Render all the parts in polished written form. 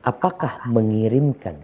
apakah mengirimkan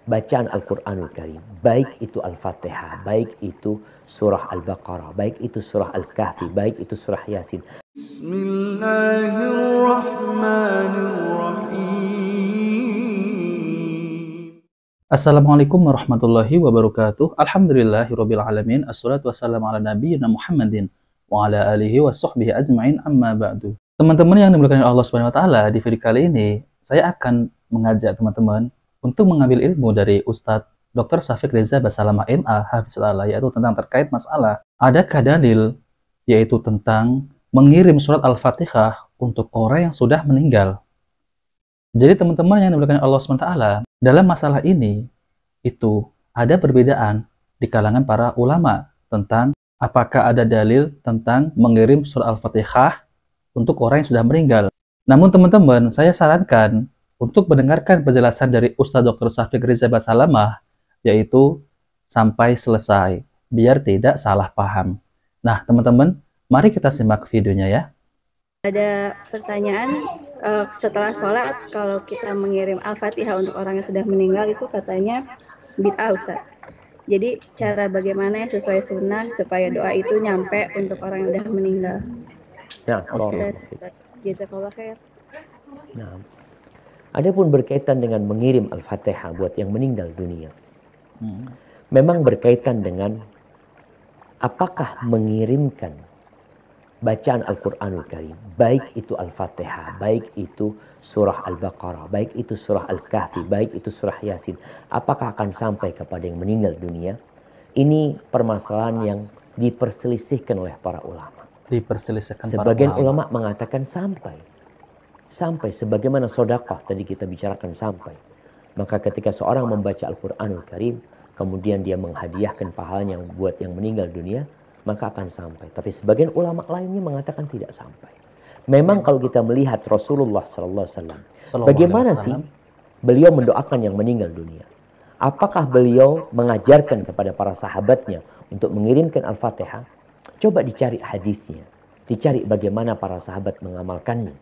bacaan Al-Quranul Karim, baik itu Al-Fatihah, baik itu surah Al-Baqarah, baik itu surah Al-Kahfi, baik itu surah Yasin. Bismillahirrahmanirrahim. Assalamualaikum warahmatullahi wabarakatuh. Alhamdulillahirabbil alamin. Assalatu wassalamu ala nabiyyina Muhammadin wa ala alihi wa sahbihi ajmain, amma ba'du. Teman-teman yang dimuliakan oleh Allah Subhanahu wa taala, di video kali ini saya akan mengajak teman-teman untuk mengambil ilmu dari Ustadz Dr. Syafiq Reza Basalamah MA Hafizahullah, yaitu tentang terkait masalah adakah dalil, yaitu tentang mengirim surat Al-Fatihah untuk orang yang sudah meninggal. Jadi teman-teman yang dimuliakan Allah SWT, dalam masalah ini itu ada perbedaan di kalangan para ulama tentang apakah ada dalil tentang mengirim surat Al-Fatihah untuk orang yang sudah meninggal. Namun teman-teman, saya sarankan untuk mendengarkan penjelasan dari Ustadz Dr. Syafiq Reza Basalamah, yaitu sampai selesai, biar tidak salah paham. Nah teman-teman, mari kita simak videonya ya. Ada pertanyaan, setelah sholat kalau kita mengirim Al-Fatihah untuk orang yang sudah meninggal itu katanya bid'ah, Ustaz. Jadi cara bagaimana yang sesuai sunnah supaya doa itu nyampe untuk orang yang sudah meninggal? Nah, Jazakallah khair. Nah, adapun berkaitan dengan mengirim Al-Fatihah buat yang meninggal dunia, memang berkaitan dengan apakah mengirimkan bacaan Al-Quranul Karim, baik itu Al-Fatihah, baik itu surah Al-Baqarah, baik itu surah Al-Kahfi, baik itu surah Yasin, apakah akan sampai kepada yang meninggal dunia? Ini permasalahan yang diperselisihkan oleh para ulama. Sebagian ulama mengatakan sampai sebagaimana sedekah tadi kita bicarakan sampai. Maka ketika seorang membaca Al-Quranul Karim, kemudian dia menghadiahkan pahalanya buat yang meninggal dunia, maka akan sampai. Tapi sebagian ulama lainnya mengatakan tidak sampai. Memang kalau kita melihat Rasulullah SAW, bagaimana sih beliau mendoakan yang meninggal dunia? Apakah beliau mengajarkan kepada para sahabatnya untuk mengirimkan Al-Fatihah? Coba dicari hadisnya, dicari bagaimana para sahabat mengamalkannya.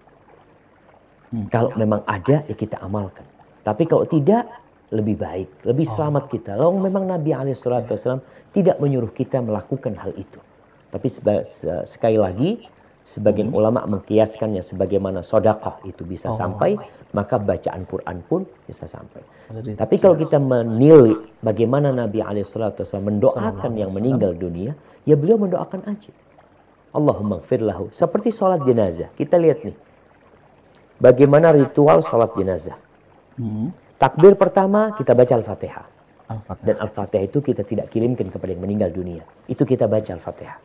Kalau memang ada, ya kita amalkan. Tapi kalau tidak, lebih baik, lebih selamat kita. Lalu memang Nabi SAW tidak menyuruh kita melakukan hal itu. Tapi sekali lagi, sebagian ulama mengkiaskannya sebagaimana sedekah itu bisa sampai, maka bacaan Quran pun bisa sampai. Tapi kalau kita menilai bagaimana Nabi SAW mendoakan yang meninggal dunia, ya beliau mendoakan aja. Allahumma gfir lahu. Seperti sholat jenazah. Kita lihat nih, bagaimana ritual sholat jenazah. Takbir pertama kita baca Al-Fatihah. Dan Al-Fatihah itu kita tidak kirimkan kepada yang meninggal dunia. Itu kita baca Al-Fatihah.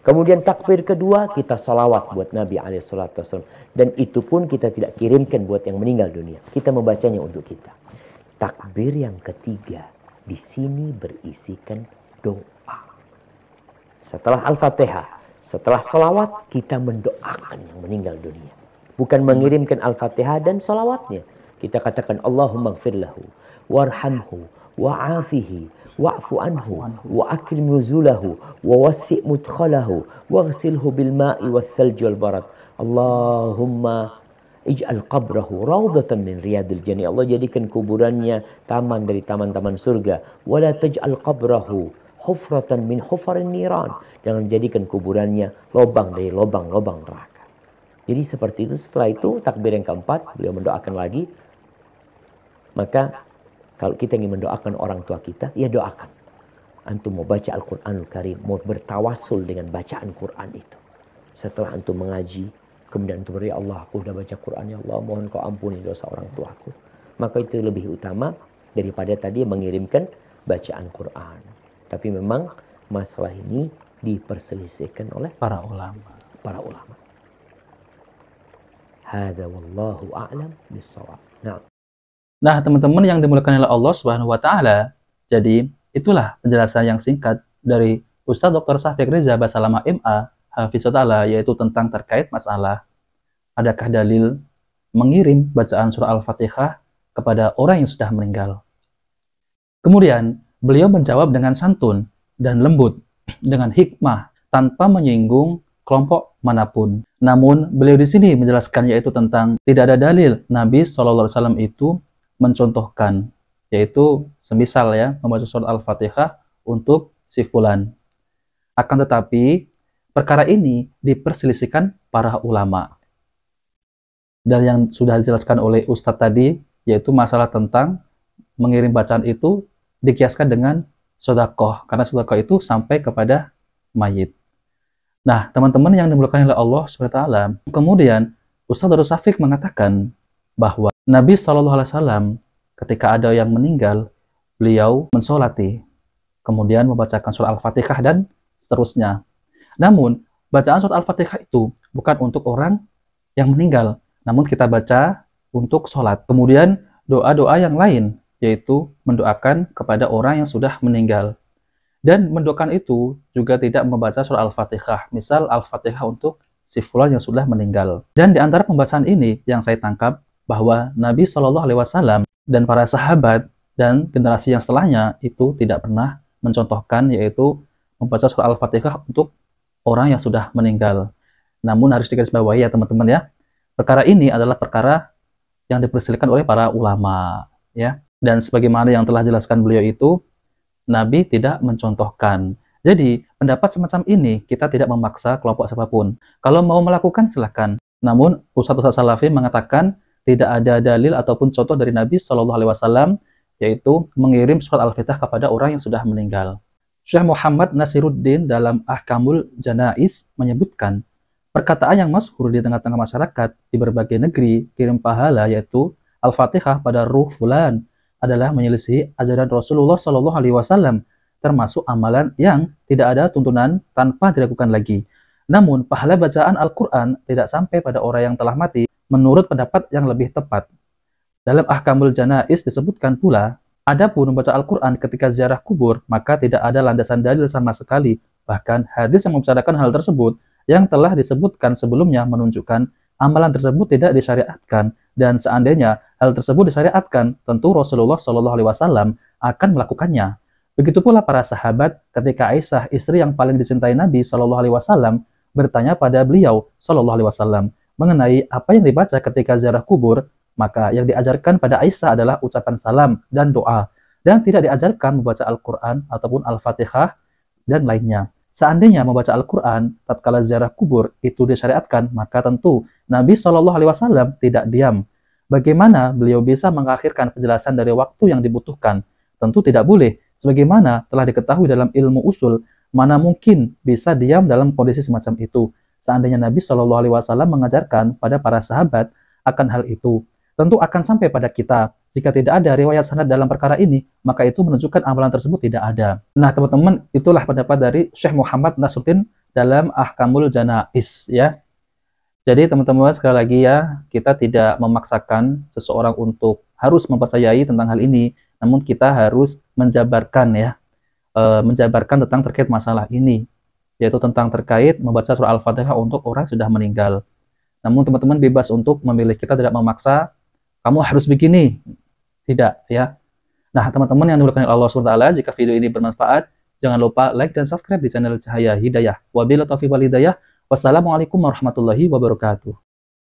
Kemudian takbir kedua kita sholawat buat Nabi SAW. Dan itu pun kita tidak kirimkan buat yang meninggal dunia. Kita membacanya untuk kita. Takbir yang ketiga di sini berisikan doa. Setelah Al-Fatihah, setelah sholawat kita mendoakan yang meninggal dunia. Bukan mengirimkan Al-Fatihah dan sholawatnya. Kita katakan Allahumma gfir lahu, warhamhu, wa'afihi, wa'fu anhu, wa akrim nuzulahu, wa wassi' mudkhalahu, waghsilhu bil ma'i wal thalji wal barad. Allahumma ij'al qabrahu rawdatan min riyadil jannah. Allah jadikan kuburannya taman dari taman-taman surga. Wa la taj'al qabrahu hufratan min hufarin niran. Jangan jadikan kuburannya lubang dari lubang-lubang neraka. Jadi seperti itu. Setelah itu takbir yang keempat beliau mendoakan lagi. Maka kalau kita ingin mendoakan orang tua kita, ya doakan. Antum mau baca Al-Quranul Karim, mau bertawasul dengan bacaan Quran itu. Setelah antum mengaji, kemudian antum ya Allah, aku sudah baca Quran, ya Allah, mohon kau ampuni dosa orang tuaku. Maka itu lebih utama daripada tadi mengirimkan bacaan Quran. Tapi memang masalah ini diperselisihkan oleh para ulama. Hada wallahu a'lam bis-shawab. Nah, teman-teman yang dimuliakan oleh Allah Subhanahu wa taala, jadi itulah penjelasan yang singkat dari Ustadz Dr. Syafiq Reza Basalamah MA Hafizahullah, yaitu tentang terkait masalah adakah dalil mengirim bacaan surah Al-Fatihah kepada orang yang sudah meninggal. Kemudian, beliau menjawab dengan santun dan lembut, dengan hikmah, tanpa menyinggung kelompok manapun. Namun, beliau di sini menjelaskan yaitu tentang tidak ada dalil Nabi SAW itu mencontohkan, yaitu semisal ya, membaca surat Al-Fatihah untuk si fulan. Akan tetapi, perkara ini diperselisihkan para ulama. Dan yang sudah dijelaskan oleh Ustadz tadi, yaitu masalah tentang mengirim bacaan itu dikiaskan dengan sedekah, karena sedekah itu sampai kepada mayit. Nah, teman-teman yang dimuliakan oleh Allah SWT, kemudian Ustadz Darul Syafiq mengatakan bahwa Nabi SAW ketika ada yang meninggal, beliau mensolati, kemudian membacakan surah Al-Fatihah dan seterusnya. Namun, bacaan surah Al-Fatihah itu bukan untuk orang yang meninggal, namun kita baca untuk sholat. Kemudian, doa-doa yang lain, yaitu mendoakan kepada orang yang sudah meninggal. Dan mendoakan itu juga tidak membaca surah Al-Fatihah. Misal Al-Fatihah untuk si fulan yang sudah meninggal. Dan di antara pembahasan ini yang saya tangkap bahwa Nabi SAW dan para sahabat dan generasi yang setelahnya itu tidak pernah mencontohkan yaitu membaca surah Al-Fatihah untuk orang yang sudah meninggal. Namun harus digarisbawahi ya teman-teman ya. Perkara ini adalah perkara yang diperselisihkan oleh para ulama ya. Dan sebagaimana yang telah jelaskan beliau itu, Nabi tidak mencontohkan. Jadi, pendapat semacam ini kita tidak memaksa kelompok siapapun. Kalau mau melakukan, silahkan. Namun, Ustadz Salafi mengatakan tidak ada dalil ataupun contoh dari Nabi SAW, yaitu mengirim surat Al-Fatihah kepada orang yang sudah meninggal. Syekh Muhammad Nasiruddin dalam Ahkamul Janais menyebutkan, perkataan yang masyhur di tengah-tengah masyarakat di berbagai negeri kirim pahala yaitu Al-Fatihah pada ruh fulan adalah menyelisih ajaran Rasulullah SAW, termasuk amalan yang tidak ada tuntunan tanpa dilakukan lagi. Namun, pahala bacaan Al-Quran tidak sampai pada orang yang telah mati, menurut pendapat yang lebih tepat. Dalam Ahkamul Janais disebutkan pula, adapun membaca Al-Quran ketika ziarah kubur, maka tidak ada landasan dalil sama sekali. Bahkan, hadis yang membicarakan hal tersebut, yang telah disebutkan sebelumnya menunjukkan amalan tersebut tidak disyariatkan. Dan seandainya hal tersebut disyariatkan, tentu Rasulullah SAW akan melakukannya. Begitu pula para sahabat ketika Aisyah, istri yang paling dicintai Nabi SAW, bertanya pada beliau SAW mengenai apa yang dibaca ketika ziarah kubur, maka yang diajarkan pada Aisyah adalah ucapan salam dan doa, dan tidak diajarkan membaca Al-Quran ataupun Al-Fatihah dan lainnya. Seandainya membaca Al-Quran tatkala ziarah kubur itu disyariatkan, maka tentu Nabi SAW tidak diam. Bagaimana beliau bisa mengakhirkan penjelasan dari waktu yang dibutuhkan? Tentu tidak boleh. Sebagaimana telah diketahui dalam ilmu usul, mana mungkin bisa diam dalam kondisi semacam itu. Seandainya Nabi SAW mengajarkan pada para sahabat akan hal itu, tentu akan sampai pada kita. Jika tidak ada riwayat sanad dalam perkara ini, maka itu menunjukkan amalan tersebut tidak ada. Nah, teman-teman, itulah pendapat dari Syekh Muhammad Nasiruddin dalam Ahkamul Janais ya. Jadi, teman-teman, sekali lagi ya, kita tidak memaksakan seseorang untuk harus mempercayai tentang hal ini, namun kita harus menjabarkan ya, menjabarkan tentang terkait masalah ini, yaitu tentang terkait membaca surah Al-Fatihah untuk orang yang sudah meninggal. Namun, teman-teman bebas untuk memilih, kita tidak memaksa, kamu harus begini. Tidak, ya. Nah, teman-teman yang dimuliakan Allah SWT, jika video ini bermanfaat, jangan lupa like dan subscribe di channel Cahaya Hidayah. Wabillahi taufiq wal hidayah. Wassalamualaikum warahmatullahi wabarakatuh.